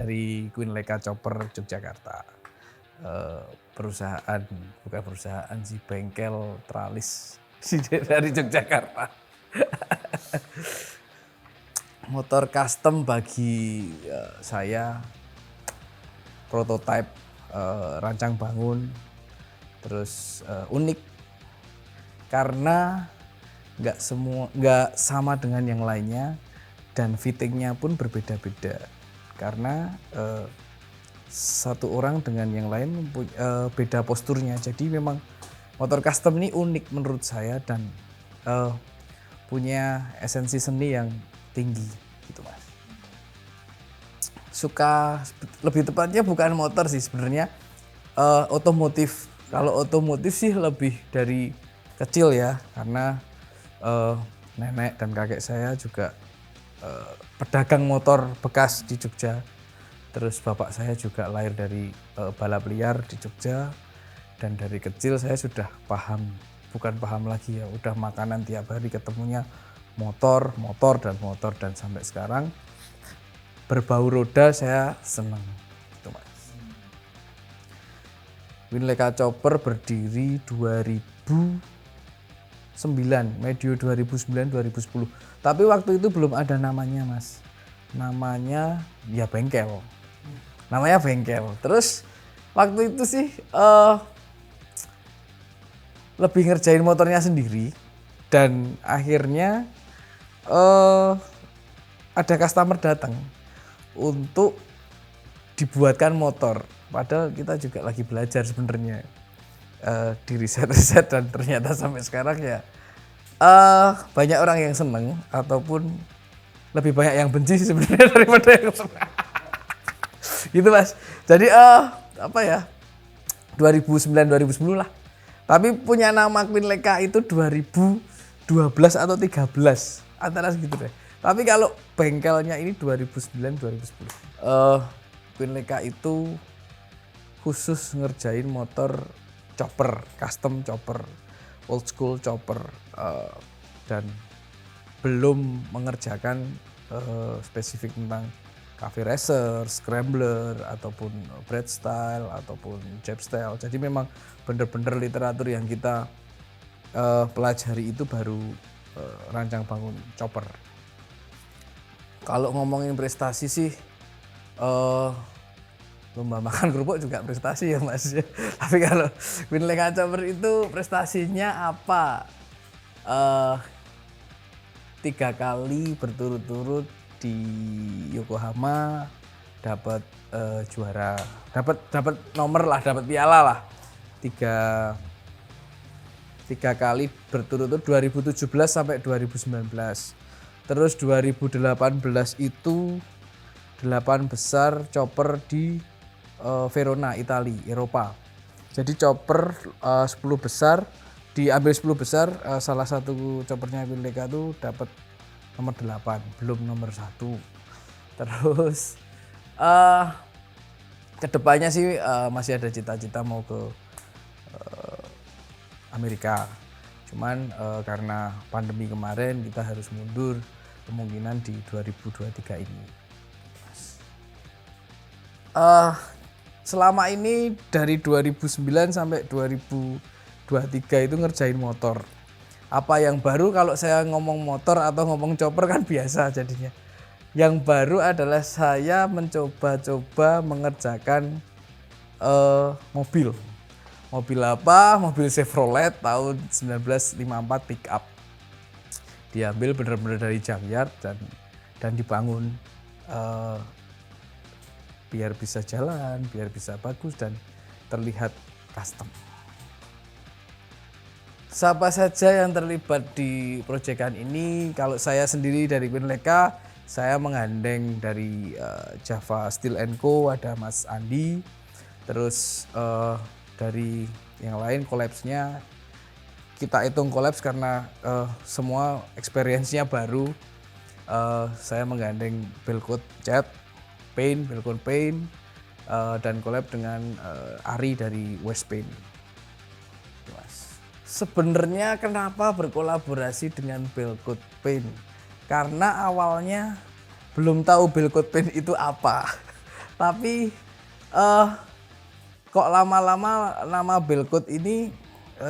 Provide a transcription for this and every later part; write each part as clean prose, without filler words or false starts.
dari Queen Leka Chopper Yogyakarta. Bukan perusahaan sih, bengkel tralis dari Yogyakarta. Motor custom bagi saya, prototype, rancang bangun, terus unik karena nggak sama dengan yang lainnya dan fittingnya pun berbeda-beda karena satu orang dengan yang lain beda posturnya. Jadi memang motor custom ini unik menurut saya dan punya esensi seni yang tinggi gitu Mas. Suka, lebih tepatnya bukan motor sih sebenarnya, otomotif. Kalau otomotif sih lebih dari kecil ya, karena nenek dan kakek saya juga pedagang motor bekas di Jogja. Terus bapak saya juga lahir dari balap liar di Jogja, dan dari kecil saya sudah bukan paham lagi ya, udah makanan tiap hari ketemunya motor dan sampai sekarang berbau roda saya senang gitu Mas. Queen Leka Chopper berdiri 2009, medio 2009-2010. Tapi waktu itu belum ada namanya Mas. Namanya ya bengkel. Namanya bengkel. Terus waktu itu sih lebih ngerjain motornya sendiri dan akhirnya ada customer datang untuk dibuatkan motor. Padahal kita juga lagi belajar sebenarnya di riset-riset dan ternyata sampai sekarang ya banyak orang yang seneng ataupun lebih banyak yang benci sebenarnya daripada yang senang. Gitu Mas. Jadi 2009-2010 lah. Tapi punya nama Queen Leka itu 2012 atau 13 antara segitu deh. Tapi kalau bengkelnya ini 2009-2010. Queen Leka itu khusus ngerjain motor chopper, custom chopper, old school chopper, dan belum mengerjakan spesifik tentang cafe racer, scrambler, ataupun bread style, ataupun jab style. Jadi memang bener-bener literatur yang kita pelajari itu baru rancang bangun chopper. Kalau ngomongin prestasi sih, lomba makan kerupuk juga prestasi ya Mas. Tapi kalau Queen Leka Chopper itu prestasinya apa? 3 kali berturut-turut di Yokohama dapat juara, dapat nomor lah, dapat piala lah. 3 kali berturut-turut 2017 sampai 2019. Terus 2018 itu 8 besar chopper di Verona, Italia, Eropa. Jadi chopper 10 besar, diambil 10 besar, salah satu choppernya Queen Leka itu dapat nomor 8, belum nomor 1. Terus kedepannya sih masih ada cita-cita mau ke Amerika. Cuman karena pandemi kemarin kita harus mundur, kemungkinan di 2023 ini. Selama ini dari 2009 sampai 2023 itu ngerjain motor. Apa yang baru kalau saya ngomong motor atau ngomong chopper kan biasa jadinya. Yang baru adalah saya mencoba-coba mengerjakan mobil. Mobil apa? Mobil Chevrolet tahun 1954 pick up. Diambil benar-benar dari junkyard dan dibangun biar bisa jalan, biar bisa bagus dan terlihat custom. Siapa saja yang terlibat di proyekan ini? Kalau saya sendiri dari Queen Leka, saya menggandeng dari Java Steel & Co, ada Mas Andi. Terus dari yang lain collabs-nya kita hitung collabs karena semua experience-nya baru. Saya menggandeng Belcoat Cat Paint, Belcoat Paint, dan collab dengan Ari dari West Paint. Sebenarnya kenapa berkolaborasi dengan Belcoat Paint? Karena awalnya belum tahu Belcoat Paint itu apa. Tapi kok lama-lama nama Belkot ini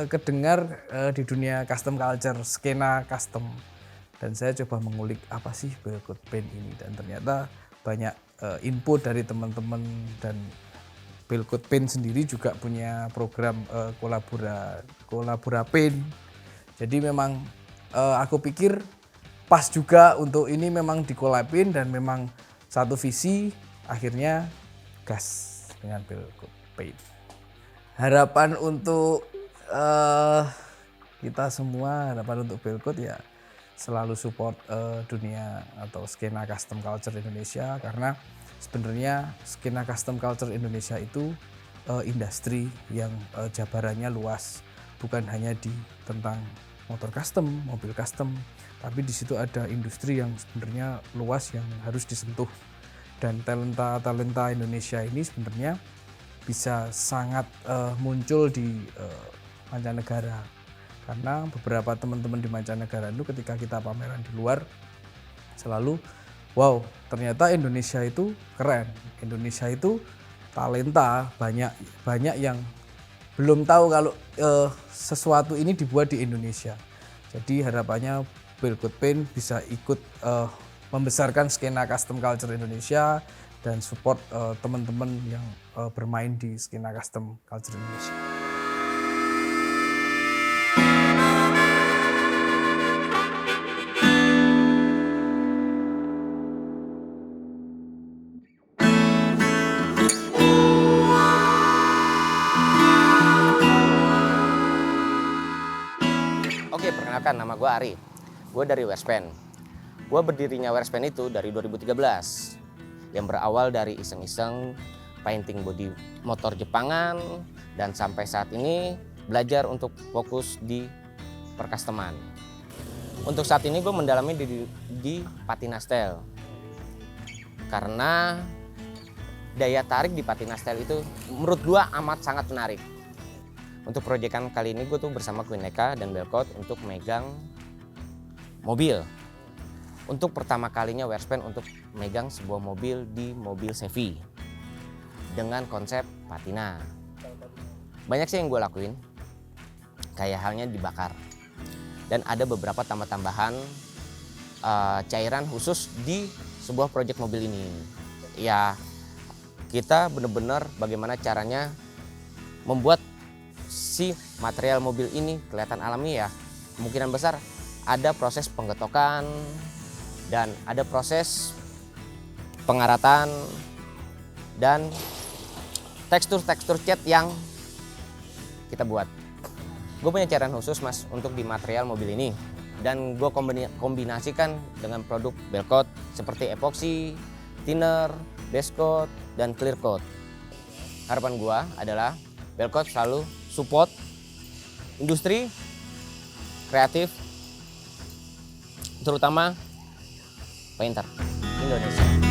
kedengar di dunia custom culture, skena custom. Dan saya coba mengulik apa sih Belkot Paint ini, dan ternyata banyak info dari teman-teman, dan Belkot Paint sendiri juga punya program kolabora paint. Jadi memang aku pikir pas juga untuk ini memang dikolabin dan memang satu visi, akhirnya gas dengan Belkot Paint. Harapan untuk kita semua, harapan untuk Belkot ya selalu support dunia atau skena custom culture Indonesia, karena sebenarnya skena custom culture Indonesia itu industri yang jabarannya luas, bukan hanya di tentang motor custom, mobil custom, tapi di situ ada industri yang sebenarnya luas yang harus disentuh. Dan talenta Indonesia ini sebenarnya bisa sangat muncul di mancanegara, karena beberapa teman-teman di mancanegara itu ketika kita pameran di luar selalu wow, ternyata Indonesia itu keren, Indonesia itu talenta, banyak yang belum tahu kalau sesuatu ini dibuat di Indonesia. Jadi harapannya Belkot Paint bisa ikut membesarkan skena custom culture Indonesia dan support teman-teman yang bermain di skena custom culture Indonesia. Oke, perkenalkan, nama gue Ari. Gue dari Werspan. Gue berdirinya Werspan itu dari 2013. Yang berawal dari iseng-iseng painting body motor Jepangan, dan sampai saat ini belajar untuk fokus di percustoman. Untuk saat ini gue mendalami di patina style. Karena daya tarik di patina style itu menurut gue amat sangat menarik. Untuk proyekan kali ini gue tuh bersama Queen Eka dan Belkot untuk megang mobil. Untuk pertama kalinya Werspan untuk megang sebuah mobil di mobil Chevy dengan konsep patina. Banyak sih yang gue lakuin, kayak halnya dibakar. Dan ada beberapa tambah-tambahan cairan khusus di sebuah proyek mobil ini. Ya, kita bener-bener bagaimana caranya membuat si material mobil ini kelihatan alami ya. Kemungkinan besar ada proses penggetokan dan ada proses pengaratan dan tekstur-tekstur cat yang kita buat. Gue punya cairan khusus mas untuk di material mobil ini, dan gue kombinasikan dengan produk Belkot seperti epoxy, thinner, base coat, dan clear coat. Harapan gue adalah Belkot selalu support industri kreatif, terutama painter Indonesia.